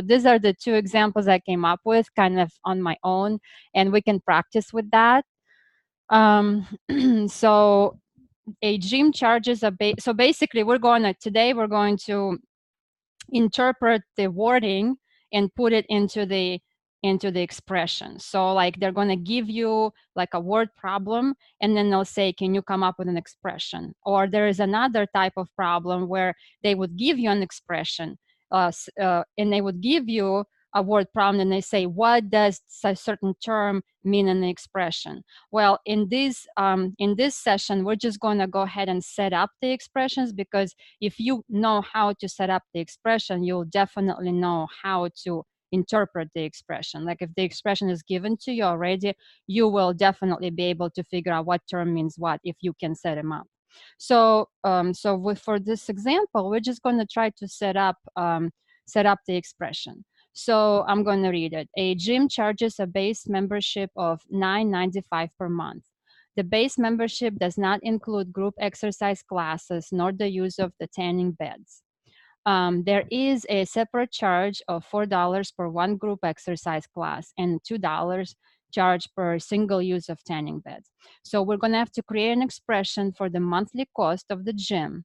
these are the two examples I came up with kind of on my own, and we can practice with that. So a gym charges a base. So basically, today we're going to interpret the wording and put it into the expression. So like they're going to give you like a word problem, and then they'll say, can you come up with an expression? Or there is another type of problem where they would give you an expression, and they would give you a word problem, and they say, what does a certain term mean in the expression? Well, in this session, we're just going to go ahead and set up the expressions, because if you know how to set up the expression, you'll definitely know how to interpret the expression. Like if the expression is given to you already, you will definitely be able to figure out what term means what if you can set them up. So, for this example, we're just going to try to set up the expression. So I'm going to read it. A gym charges a base membership of $9.95 per month. The base membership does not include group exercise classes nor the use of the tanning beds. There is a separate charge of $4 per one group exercise class and $2 charge per single use of tanning beds. So we're going to have to create an expression for the monthly cost of the gym.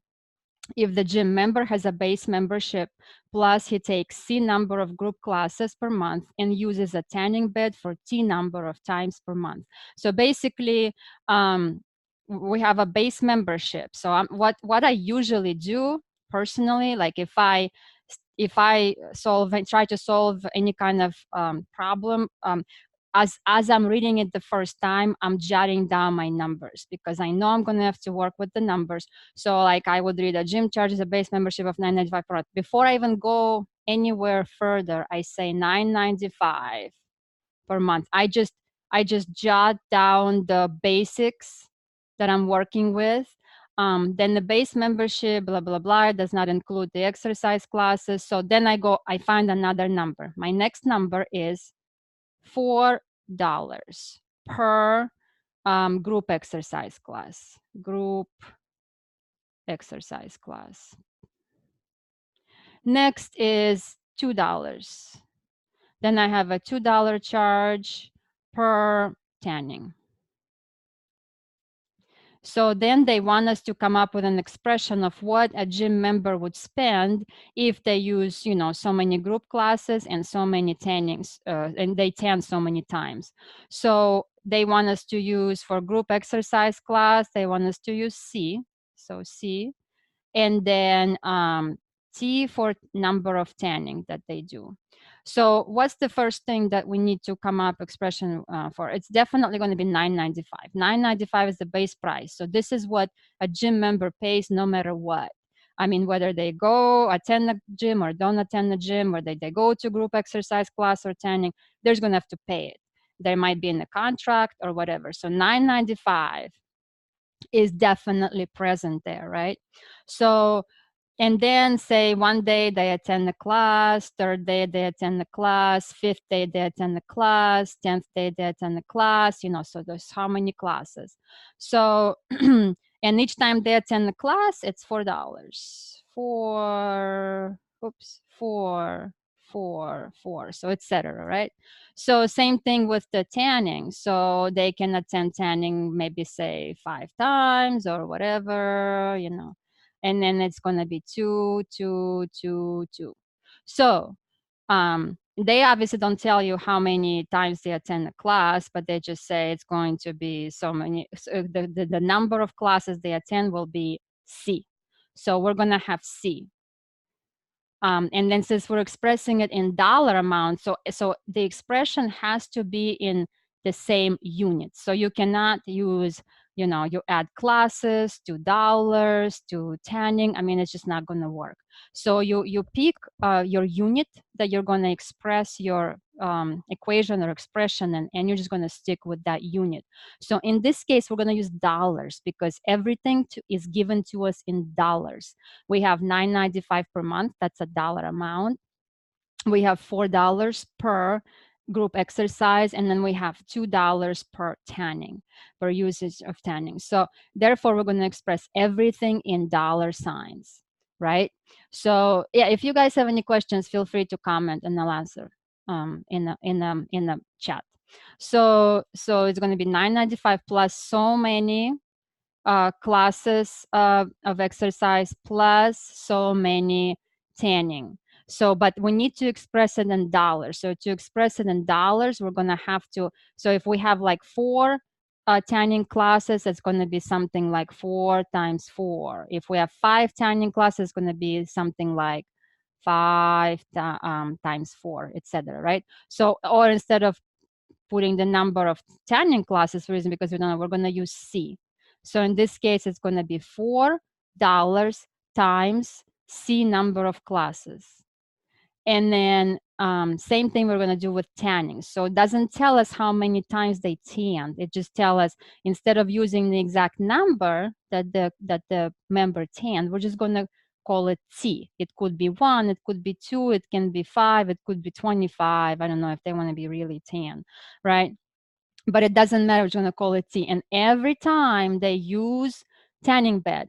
If the gym member has a base membership, plus he takes C number of group classes per month and uses a tanning bed for T number of times per month. So basically, we have a base membership. So what I usually do personally, like if I try to solve any kind of problem, as I'm reading it the first time, I'm jotting down my numbers, because I know I'm going to have to work with the numbers. So like I would read, a gym charges a base membership of $9.95 per month. Before I even go anywhere further, I say $9.95 per month. I just jot down the basics that I'm working with. Then the base membership, blah, blah, blah, does not include the exercise classes. So then I find another number. My next number is $4 per group exercise class. Group exercise class. Next is $2. Then I have a $2 charge per tanning. So then they want us to come up with an expression of what a gym member would spend if they use, so many group classes and so many tannings, and they tan so many times. So they want us to use, for group exercise class, they want us to use C. So C. And then T for number of tanning that they do. So what's the first thing that we need to come up expression for? It's definitely going to be $9.95. $9.95 is the base price. So this is what a gym member pays no matter what. I mean, whether they go attend the gym or don't attend the gym, whether they go to group exercise class or tanning, they're going to have to pay it. They might be in the contract or whatever. So $9.95 is definitely present there, right? So, and then say one day they attend the class, third day they attend the class, fifth day they attend the class, 10th day they attend the class, so there's how many classes. So, and each time they attend the class, it's $4. Four, so etc., right? So same thing with the tanning. So they can attend tanning maybe say 5 times or whatever, and then it's going to be 2, 2, 2, 2. So they obviously don't tell you how many times they attend the class, but they just say it's going to be so many. So the number of classes they attend will be C. So we're going to have C. And then since we're expressing it in dollar amount, so the expression has to be in the same unit. So you cannot use, you add classes to dollars to tanning. I mean, it's just not going to work. So you pick your unit that you're going to express your equation or expression, and you're just going to stick with that unit. So in this case, we're going to use dollars, because everything is given to us in dollars. We have $9.95 per month. That's a dollar amount. We have $4 per group exercise, and then we have $2 per tanning, per usage of tanning. So therefore, we're going to express everything in dollar signs. right? So yeah, if you guys have any questions, feel free to comment and I'll answer in the chat. So it's going to be 995 plus so many classes of exercise plus so many tanning. So, but we need to express it in dollars. So to express it in dollars, we're going to have to, so if we have like 4 tanning classes, it's going to be something like 4 times 4. If we have 5 tanning classes, it's going to be something like 5 times 4, etc. Right? So, or instead of putting the number of tanning classes, for reason because we don't know, we're going to use C. So in this case, it's going to be $4 times C number of classes. And then same thing we're going to do with tanning. So it doesn't tell us how many times they tanned. It just tells us instead of using the exact number that the member tanned, we're just going to call it T. It could be 1, it could be 2, it can be 5, it could be 25. I don't know if they want to be really tan, right? But it doesn't matter, we're going to call it T. And every time they use tanning bed,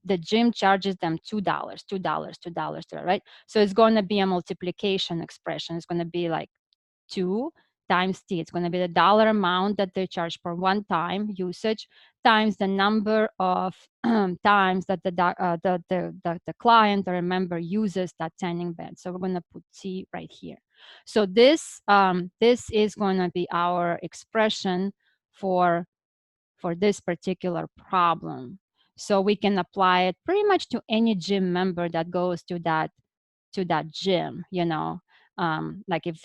the gym charges them $2, $2, right? So it's going to be a multiplication expression. It's going to be like 2 times T. It's going to be the dollar amount that they charge per one time usage times the number of times that the client or a member uses that tanning bed. So we're going to put T right here. So this is going to be our expression for this particular problem. So we can apply it pretty much to any gym member that goes to that gym, you know. Like if,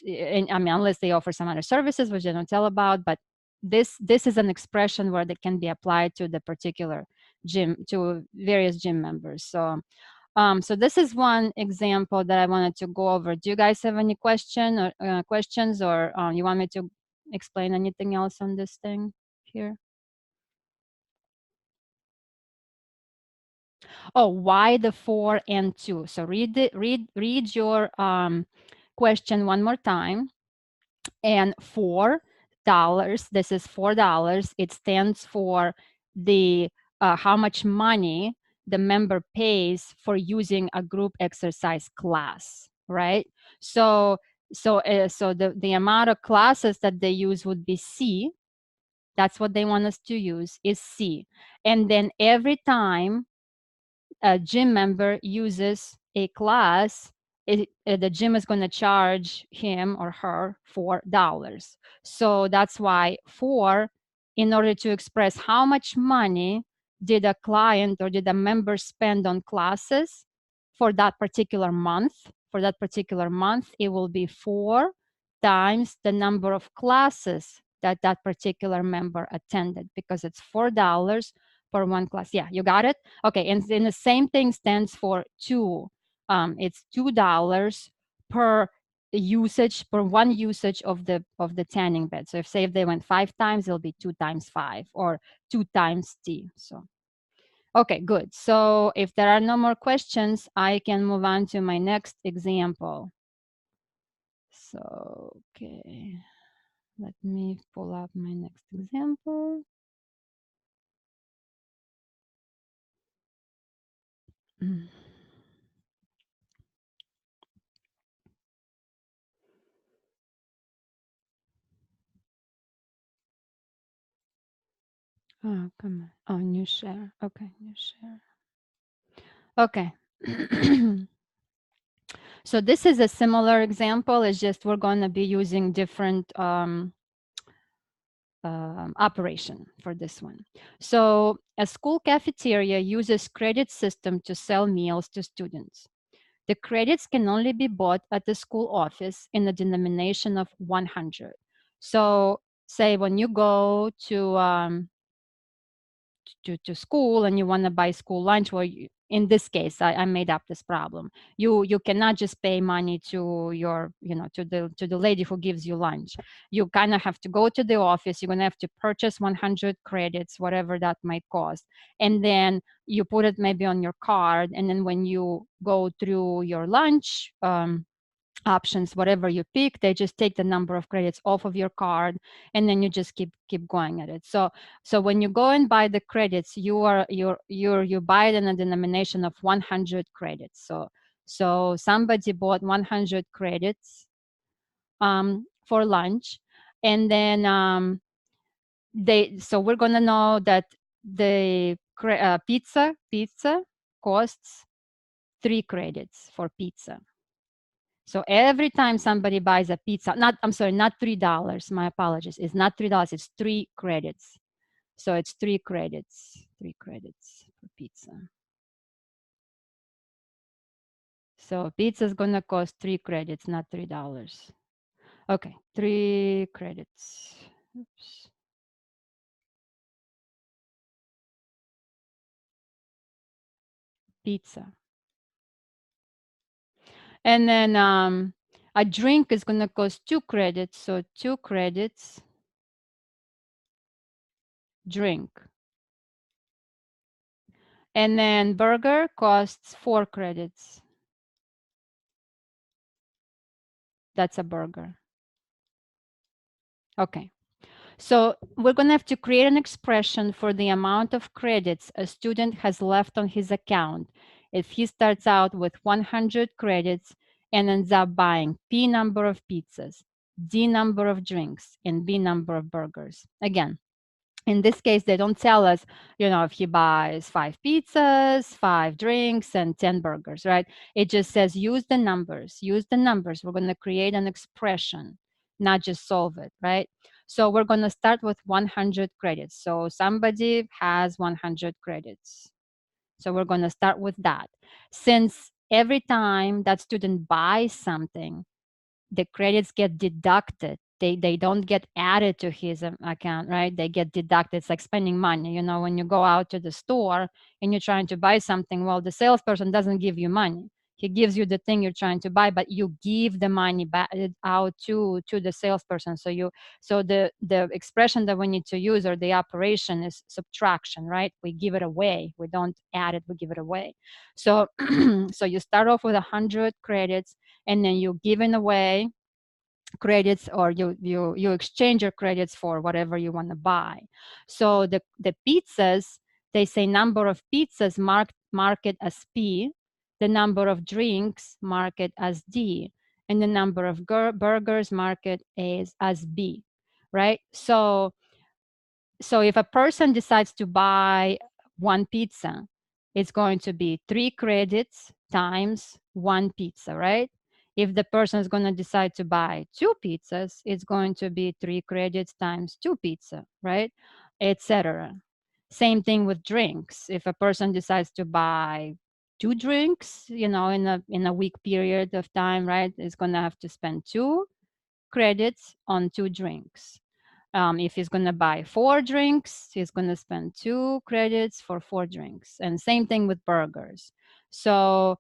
I mean, unless they offer some other services, which they don't tell about, but this is an expression where that can be applied to the particular gym, to various gym members. So so this is one example that I wanted to go over. Do you guys have any questions, or you want me to explain anything else on this thing here? Oh, why the 4 and 2? So read your question one more time. And $4, this is $4. It stands for the how much money the member pays for using a group exercise class, right? So the amount of classes that they use would be C. That's what they want us to use, is C. And then every time a gym member uses a class, the gym is going to charge him or her $4. So that's why 4, in order to express how much money did a client or did a member spend on classes for that particular month, it will be 4 times the number of classes that that particular member attended, because it's $4 per one class. Yeah, you got it? Okay, and then the same thing stands for 2. It's $2 per one usage of the tanning bed. So if they went 5 times, it'll be 2 times 5, or 2 times T. So okay, good. So if there are no more questions, I can move on to my next example. So okay, let me pull up my next example. Oh, come on. Oh, new share. Okay, new share. Okay. So this is a similar example. It's just we're going to be using different operation for this one. So a school cafeteria uses credit system to sell meals to students. The credits can only be bought at the school office in a denomination of 100. So say when you go to school and you want to buy school lunch, well, in this case, I made up this problem. You cannot just pay money to your, to the lady who gives you lunch. You kind of have to go to the office. You're going to have to purchase 100 credits, whatever that might cost. And then you put it maybe on your card. And then when you go through your lunch, options, whatever you pick, they just take the number of credits off of your card, and then you just keep going at it. So when you go and buy the credits, you buy it in a denomination of 100 credits. So somebody bought 100 credits for lunch, and then so we're gonna know that the pizza costs 3 credits for pizza. So every time somebody buys a pizza, not $3. My apologies. It's not $3. It's 3 credits. So it's 3 credits. 3 credits for pizza. So pizza is gonna cost 3 credits, not $3. Okay, 3 credits. Oops. Pizza. And then a drink is gonna cost 2 credits. So 2 credits. Drink. And then burger costs 4 credits. That's a burger. Okay. So we're going to have to create an expression for the amount of credits a student has left on his account if he starts out with 100 credits and ends up buying P number of pizzas, D number of drinks, and B number of burgers. Again, in this case, they don't tell us, if he buys 5 pizzas, 5 drinks, and 10 burgers, right? It just says use the numbers. Use the numbers. We're going to create an expression, not just solve it, right? So we're going to start with 100 credits. So somebody has 100 credits. So we're going to start with that. Since every time that student buys something, the credits get deducted. They don't get added to his account, right? They get deducted. It's like spending money. When you go out to the store and you're trying to buy something, well, the salesperson doesn't give you money. He gives you the thing you're trying to buy, but you give the money back out to the salesperson. So the expression that we need to use, or the operation, is subtraction, right? We give it away. We don't add it. We give it away. So so you start off with 100 credits, and then you're giving away credits, or you exchange your credits for whatever you want to buy. So the pizzas, they say number of pizzas mark it as P, the number of drinks mark it as D, and the number of burgers mark it as B, right? So if a person decides to buy 1 pizza, it's going to be 3 credits times 1 pizza, right? If the person is going to decide to buy 2 pizzas, it's going to be 3 credits times 2 pizza, right? Etc. Same thing with drinks. If a person decides to buy 2 drinks, in a week period of time, right, it's going to have to spend 2 credits on 2 drinks. If he's going to buy 4 drinks, he's going to spend 2 credits for 4 drinks. And same thing with burgers. So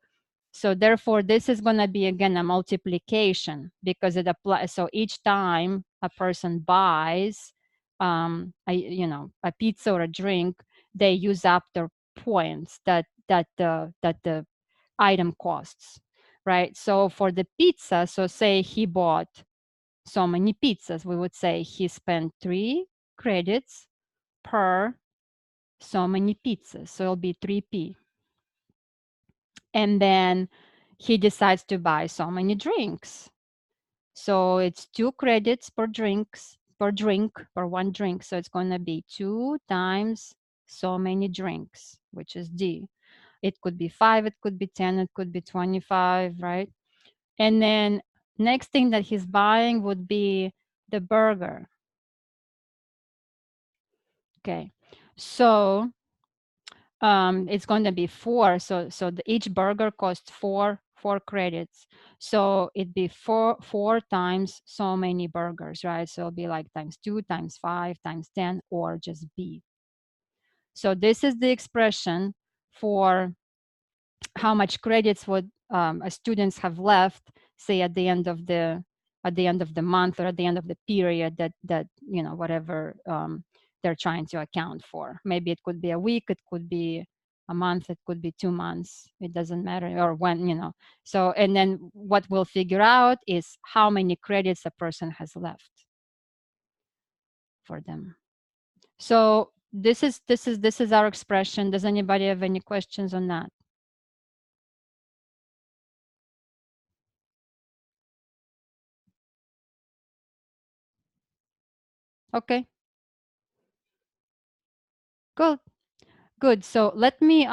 therefore, this is going to be, again, a multiplication, because it applies. So each time a person buys a pizza or a drink, they use up their points that the item costs, right? So for the pizza, so say he bought so many pizzas, we would say he spent 3 credits per so many pizzas. So it'll be 3P. And then he decides to buy so many drinks. So it's 2 credits per drink, per 1 drink. So it's going to be 2 times so many drinks, which is D. It could be 5, it could be 10, it could be 25, right? And then next thing that he's buying would be the burger. Okay, so it's going to be 4. So each burger costs 4 credits. So it'd be 4 times so many burgers, right? So it'll be like times 2, times 5, times 10, or just B. So this is the expression for how much credits would students have left, say at the end of the month, or at the end of the period that whatever they're trying to account for. Maybe it could be a week, it could be a month, it could be 2 months, it doesn't matter, or when, you know. So, and then what we'll figure out is how many credits a person has left for them. So this is our expression. Does anybody have any questions on that? Okay, good, good. So let me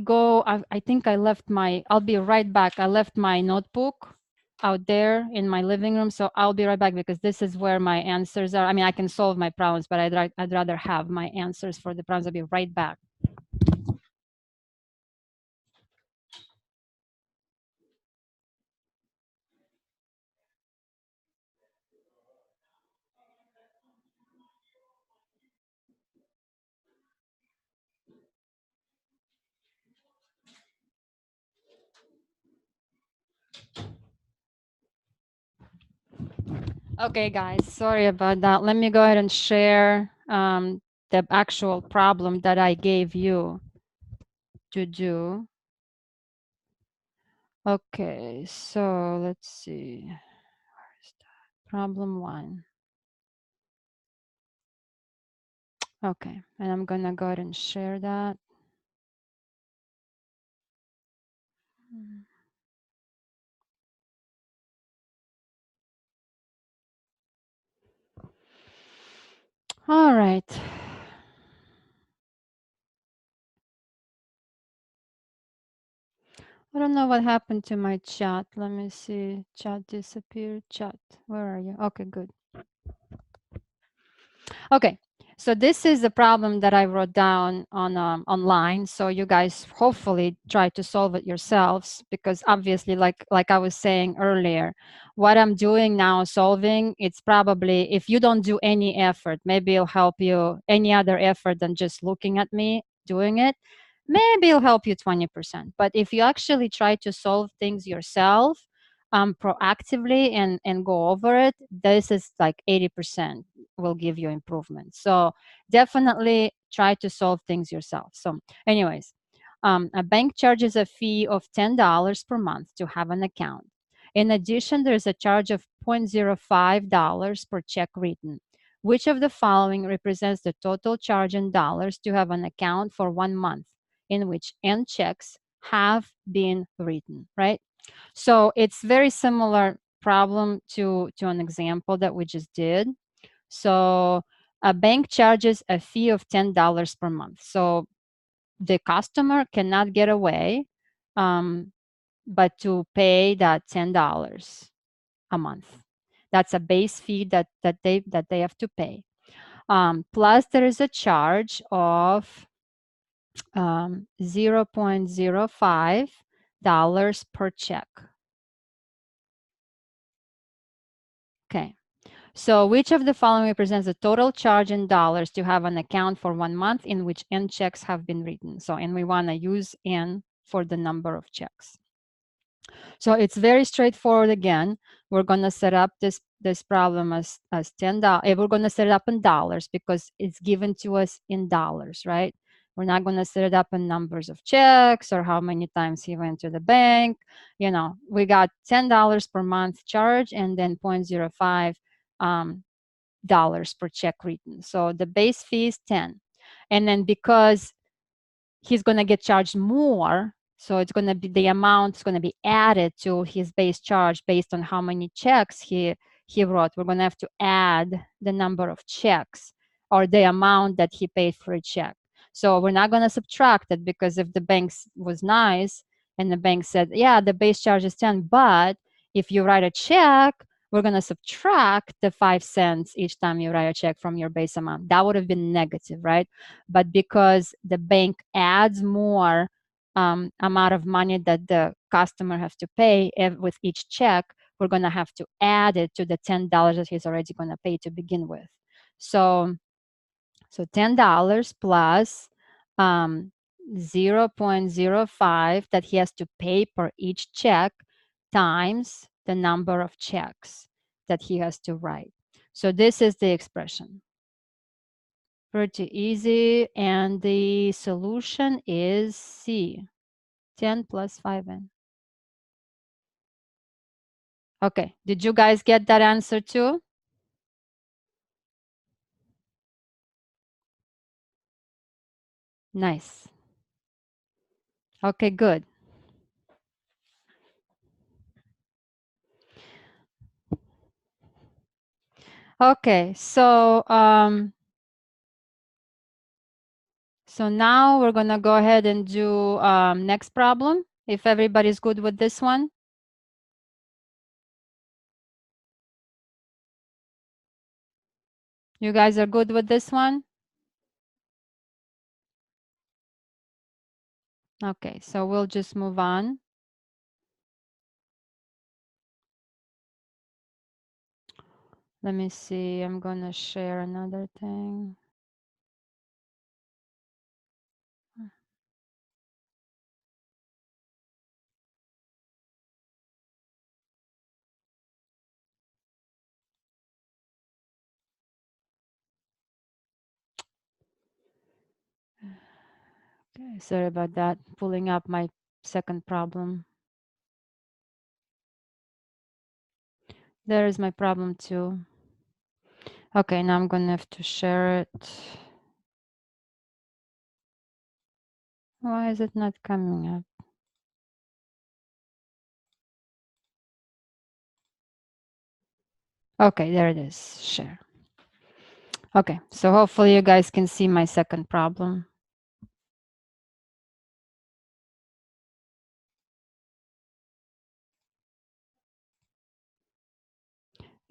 go. I think I left my, I'll be right back. I left my notebook out there in my living room, so I'll be right back because this is where my answers are. I mean, I can solve my problems, but I'd rather have my answers for the problems. I'll be right back. Okay, guys, sorry about that. Let me go ahead and share the actual problem that I gave you to do. Okay, so let's see. Where's that? Problem 1. Okay, and I'm gonna go ahead and share that. All right. I don't know what happened to my chat. Let me see. Chat disappeared. Chat, where are you? Okay, good. Okay, so this is the problem that I wrote down on online. So you guys hopefully try to solve it yourselves, because obviously, like I was saying earlier, what I'm doing now solving, it's probably, if you don't do any effort, maybe it'll help you, any other effort than just looking at me doing it, maybe it'll help you 20%. But if you actually try to solve things yourself, proactively and go over it, this is like 80% will give you improvement. So definitely try to solve things yourself. So anyways, a bank charges a fee of $10 per month to have an account. In addition, there's a charge of $0.05 per check written. Which of the following represents the total charge in dollars to have an account for 1 month in which n checks have been written, right? So it's very similar problem to an example that we just did. So a bank charges a fee of $10 per month. So the customer cannot get away but to pay that $10 a month. That's a base fee that they have to pay. Plus there is a charge of $0.05 per check. Okay. So which of the following represents the total charge in dollars to have an account for 1 month in which n checks have been written? So, and we want to use n for the number of checks. So it's very straightforward again. We're going to set up this problem as $10. We're going to set it up in dollars because it's given to us in dollars, right? We're not going to set it up in numbers of checks or how many times he went to the bank. You know, we got $10 per month charge and then 0.05 dollars per check written. So the base fee is 10. And then because he's going to get charged more, so it's going to be, the amount is going to be added to his base charge based on how many checks he wrote. We're going to have to add the number of checks or the amount that he paid for a check. So we're not going to subtract it, because if the bank was nice and the bank said, yeah, the base charge is 10, but if you write a check, we're going to subtract the 5 cents each time you write a check from your base amount. That would have been negative, right? But because the bank adds more amount of money that the customer has to pay with each check, we're going to have to add it to the $10 that he's already going to pay to begin with. So $10 plus 0.05 that he has to pay per each check times the number of checks that he has to write. So this is the expression. Pretty easy. And the solution is C, 10 plus 5n. Okay, did you guys get that answer too? Nice. Okay, good. Okay, so now we're gonna go ahead and do next problem. If everybody's good with this one. You guys are good with this one? Okay, so we'll just move on. Let me see, I'm gonna share another thing. Okay, sorry about that. Pulling up my second problem. There is my problem too. Okay, now I'm gonna have to share it. Why is it not coming up? Okay, there it is, share. Okay, so hopefully you guys can see my second problem.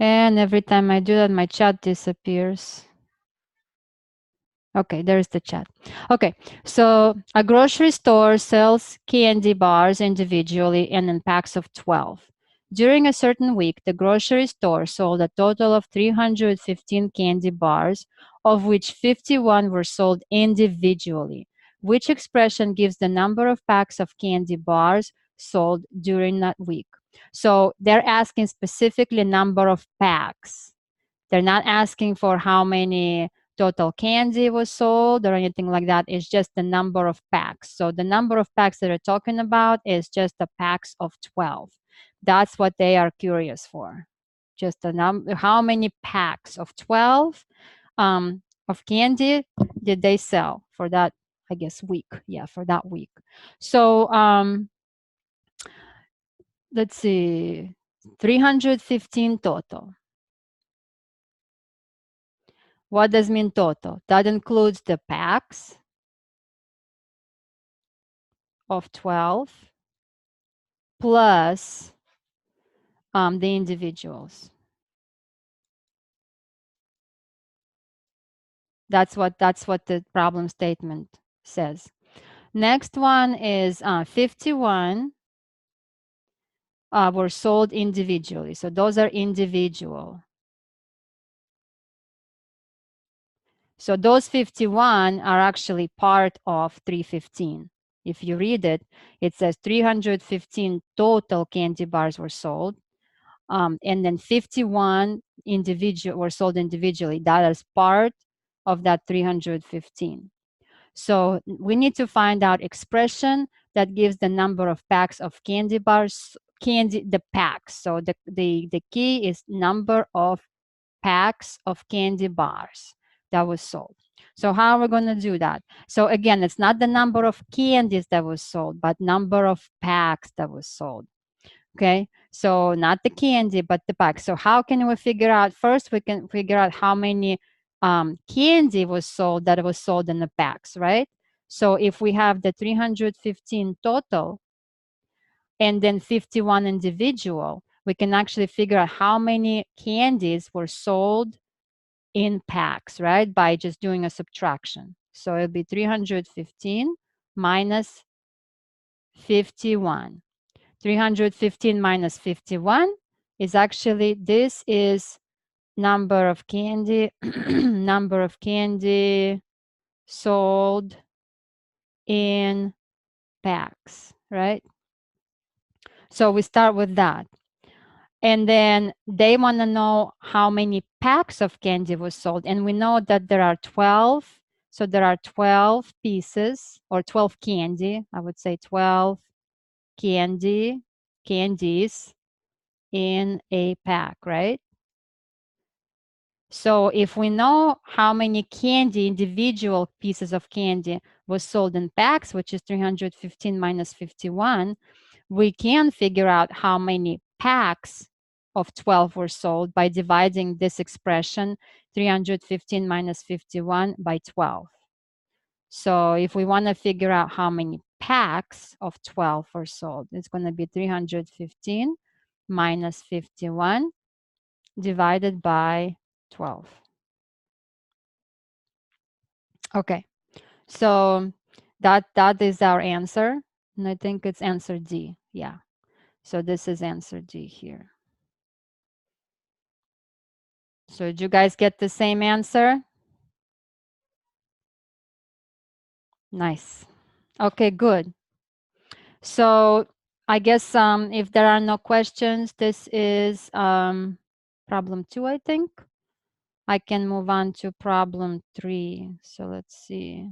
And every time I do that, my chat disappears. Okay, there's the chat. Okay, so a grocery store sells candy bars individually and in packs of 12. During a certain week, the grocery store sold a total of 315 candy bars, of which 51 were sold individually. Which expression gives the number of packs of candy bars sold during that week? So they're asking specifically number of packs. They're not asking for how many total candy was sold or anything like that. It's just the number of packs. So the number of packs that they're talking about is just the packs of 12. That's what they are curious for. Just the number, how many packs of 12 of candy did they sell for that, I guess, week? Yeah, for that week. So let's see, 315 total. What does mean total? That includes the packs of 12 plus the individuals. That's what the problem statement says. Next one is 51 were sold individually. So those are individual. So those 51 are actually part of 315. If you read it, it says 315 total candy bars were sold. And then 51 individual were sold individually. That is part of that 315. So we need to find out expression that gives the number of packs of candy bars, the packs. So the key is number of packs of candy bars that was sold. So how are we going to do that? So again, it's not the number of candies that was sold, but number of packs that was sold. Okay, so not the candy, but the pack. So how can we figure out? First, we can figure out how many candy was sold that was sold in the packs, right? So if we have the 315 total and then 51 individual, we can actually figure out how many candies were sold in packs, right? By just doing a subtraction. So it'll be 315 minus 51. 315 minus 51 is actually, this is number of candy, number of candy sold in packs, right? So we start with that. And then they want to know how many packs of candy was sold. And we know that there are 12. So there are 12 pieces or 12 candy. I would say 12 candies in a pack, right? So if we know how many individual pieces of candy was sold in packs, which is 315 minus 51, we can figure out how many packs of 12 were sold by dividing this expression, 315 minus 51, by 12. So if we want to figure out how many packs of 12 were sold, it's going to be 315 minus 51 divided by 12. Okay, so that is our answer. And I think it's answer D. Yeah. So this is answer D here. So did you guys get the same answer? Nice. Okay, good. So I guess if there are no questions, this is problem 2, I think. I can move on to problem 3. So let's see.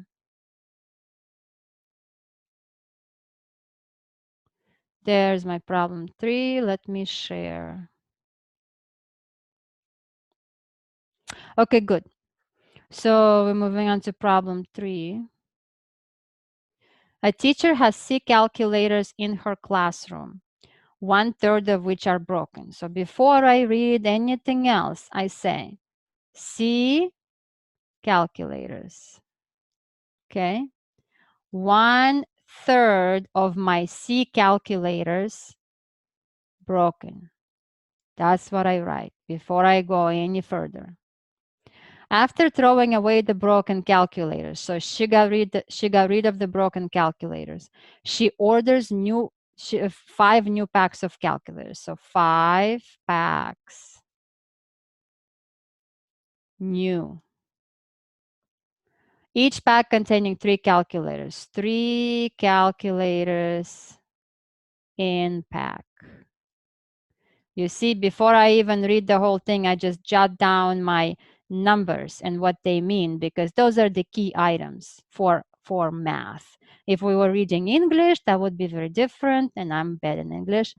There's my problem 3. Let me share. Okay, good. So we're moving on to problem 3. A teacher has C calculators in her classroom, 1/3 of which are broken. So before I read anything else, I say C calculators. Okay. 1/3 of my C calculators broken. That's what I write before I go any further. After throwing away the broken calculators, so she got rid of the broken calculators. She orders 5 new packs of calculators. So 5 packs new. Each pack containing 3 calculators. 3 calculators in pack. You see, before I even read the whole thing, I just jot down my numbers and what they mean, because those are the key items for math. If we were reading English, that would be very different, and I'm bad in English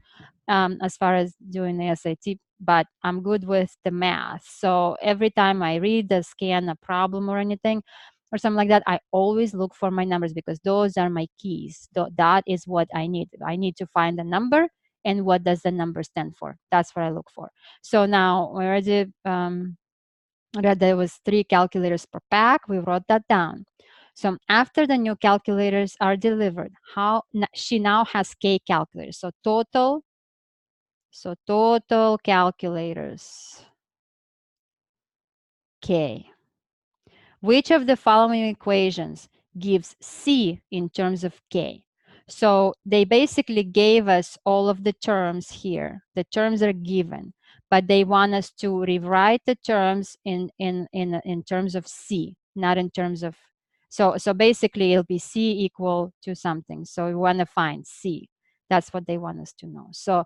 as far as doing the SAT, but I'm good with the math. So every time I read the scan a problem or anything or something like that, I always look for my numbers, because those are my keys. That is what I need. I need to find the number and what does the number stand for. That's what I look for. So now we already read there was 3 calculators per pack. We wrote that down. So after the new calculators are delivered, she now has K calculators. So total calculators K. Which of the following equations gives C in terms of K? So they basically gave us all of the terms here. The terms are given, but they want us to rewrite the terms in terms of C, not in terms of, so basically it'll be C equal to something. So we want to find C. That's what they want us to know. So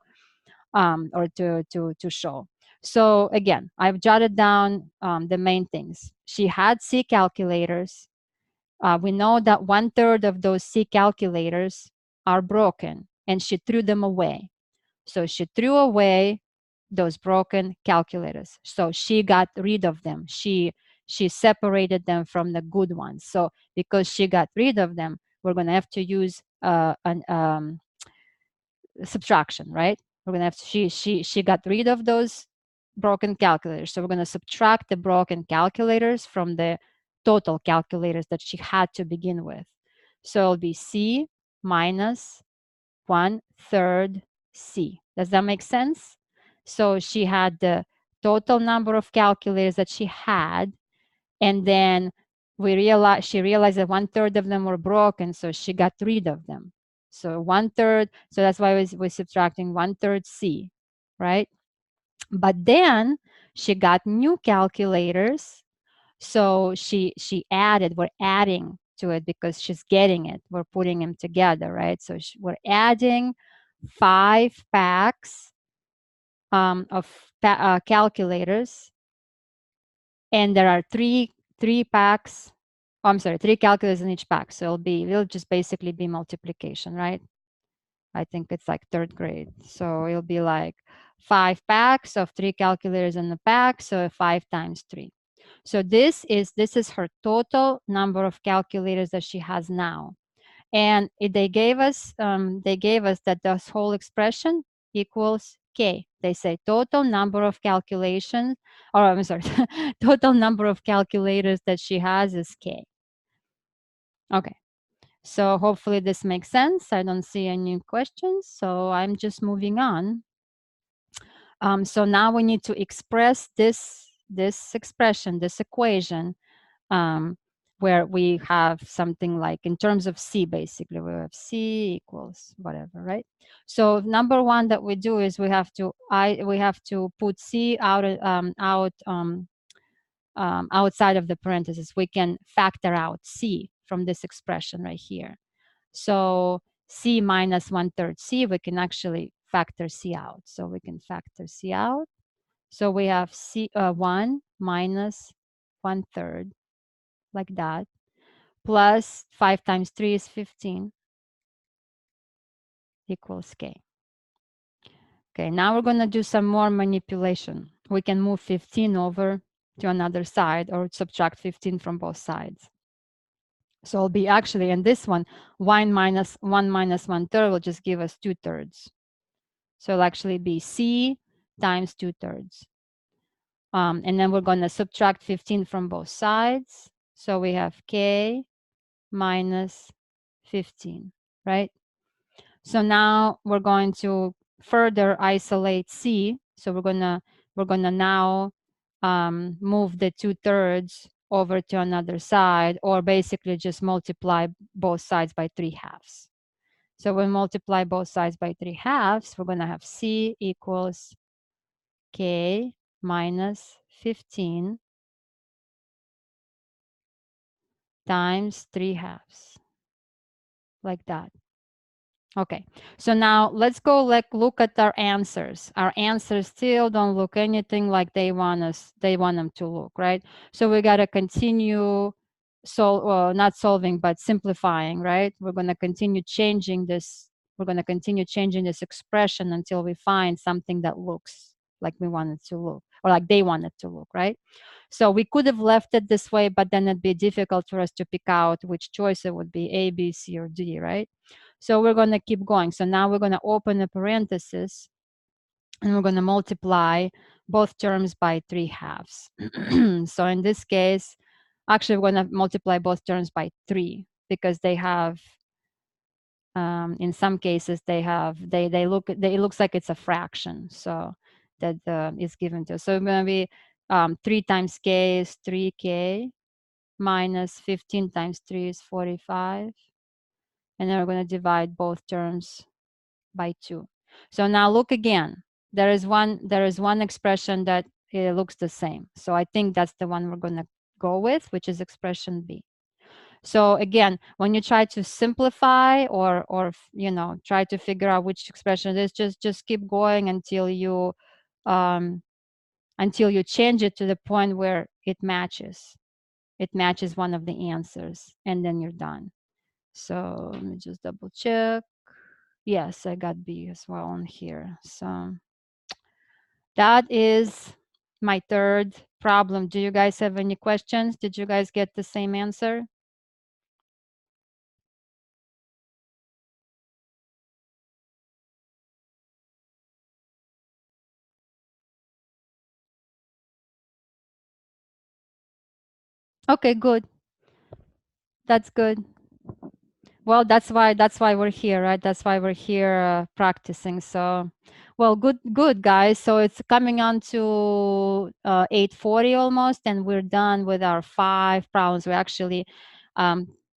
or to show. So again, I've jotted down the main things. She had C calculators. We know that 1/3 of those C calculators are broken, and she threw them away. So she threw away those broken calculators. So she got rid of them. She separated them from the good ones. So because she got rid of them, we're going to have to use an subtraction, right? We're gonna have to, she got rid of those broken calculators. So we're gonna subtract the broken calculators from the total calculators that she had to begin with. So it'll be C minus 1/3 C. Does that make sense? So she had the total number of calculators that she had, and then she realized that 1/3 of them were broken, so she got rid of them. So 1/3, so that's why we're subtracting 1/3 C, right? But then she got new calculators, so we're adding to it because she's getting it. We're putting them together, right? So we're adding 5 packs calculators, and there are three packs. Oh, I'm sorry, 3 calculators in each pack. So it'll just basically be multiplication, right? I think it's like 3rd grade. So it'll be like 5 packs of 3 calculators in the pack. So 5 times 3. So this is her total number of calculators that she has now. And they gave us that this whole expression equals K. They say total number of calculations, or I'm sorry, total number of calculators that she has is K. Okay. So hopefully this makes sense. I don't see any questions, so I'm just moving on. So now we need to express this expression, this equation, where we have something like in terms of C, basically we have C equals whatever, right? So number one that we do is we have to put C outside of the parentheses. We can factor out C from this expression right here. So C minus 1/3 C, we can actually factor C out. So we can factor C out. So we have 1 minus 1/3, like that, plus 5 times 3 is 15, equals K. Okay, now we're going to do some more manipulation. We can move 15 over to another side or subtract 15 from both sides. So it'll be actually, in this one, 1 minus 1/3 will just give us 2/3. So it'll actually be C times 2/3. And then we're going to subtract 15 from both sides. So we have K minus 15, right? So now we're going to further isolate C. So we're gonna now move the 2/3 over to another side, or basically just multiply both sides by 3/2. So when we multiply both sides by 3/2, we're gonna have C equals K minus 15 times 3/2, like that. Okay, so now let's go look at our answers. Our answers still don't look anything like they want them to look, right? So we got to continue not solving, but simplifying, right? We're going to continue changing this. We're going to continue changing this expression until we find something that looks like we want it to look, or like they want it to look, right? So we could have left it this way, but then it'd be difficult for us to pick out which choice it would be, A, B, C, or D, right? So we're going to keep going. So now we're going to open a parenthesis, and we're going to multiply both terms by 3/2. So in this case, actually, we're going to multiply both terms by 3, because they have, in some cases, it looks like it's a fraction. So that is given to us. So it's going to be 3 times K is 3K minus 15 times 3 is 45. And then we're going to divide both terms by 2. So now look again. There is one expression that looks the same. So I think that's the one we're going to go with, which is expression B. So again, when you try to simplify or try to figure out which expression it is, just keep going until you change it to the point where it matches. It matches one of the answers, and then you're done. So let me just double check. Yes, I got B as well on here. So that is my third problem. Do you guys have any questions? Did you guys get the same answer? Okay, good. That's good. Well, that's why we're here, right? That's why we're here practicing. So, well, good guys. So it's coming on to 8:40 almost, and we're done with our 5 problems. We actually,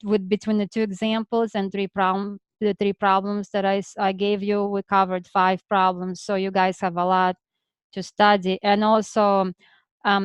with between the 2 examples and the 3 problems that I gave you, we covered 5 problems. So you guys have a lot to study, and also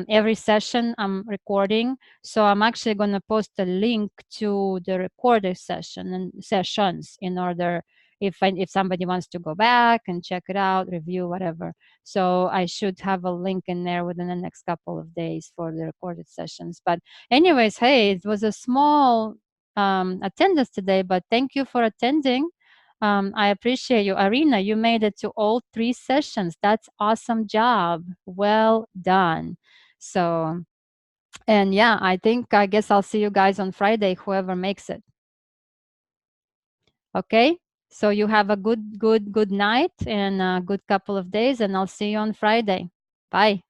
every session I'm recording. So I'm actually going to post a link to the recorded session and sessions in order if somebody wants to go back and check it out, review, whatever. So I should have a link in there within the next couple of days for the recorded sessions. But anyways, hey, it was a small attendance today, but thank you for attending. I appreciate you. Arena, you made it to all 3 sessions. That's awesome job. Well done. So, and yeah, I guess I'll see you guys on Friday, whoever makes it. Okay? So you have a good night and a good couple of days, and I'll see you on Friday. Bye.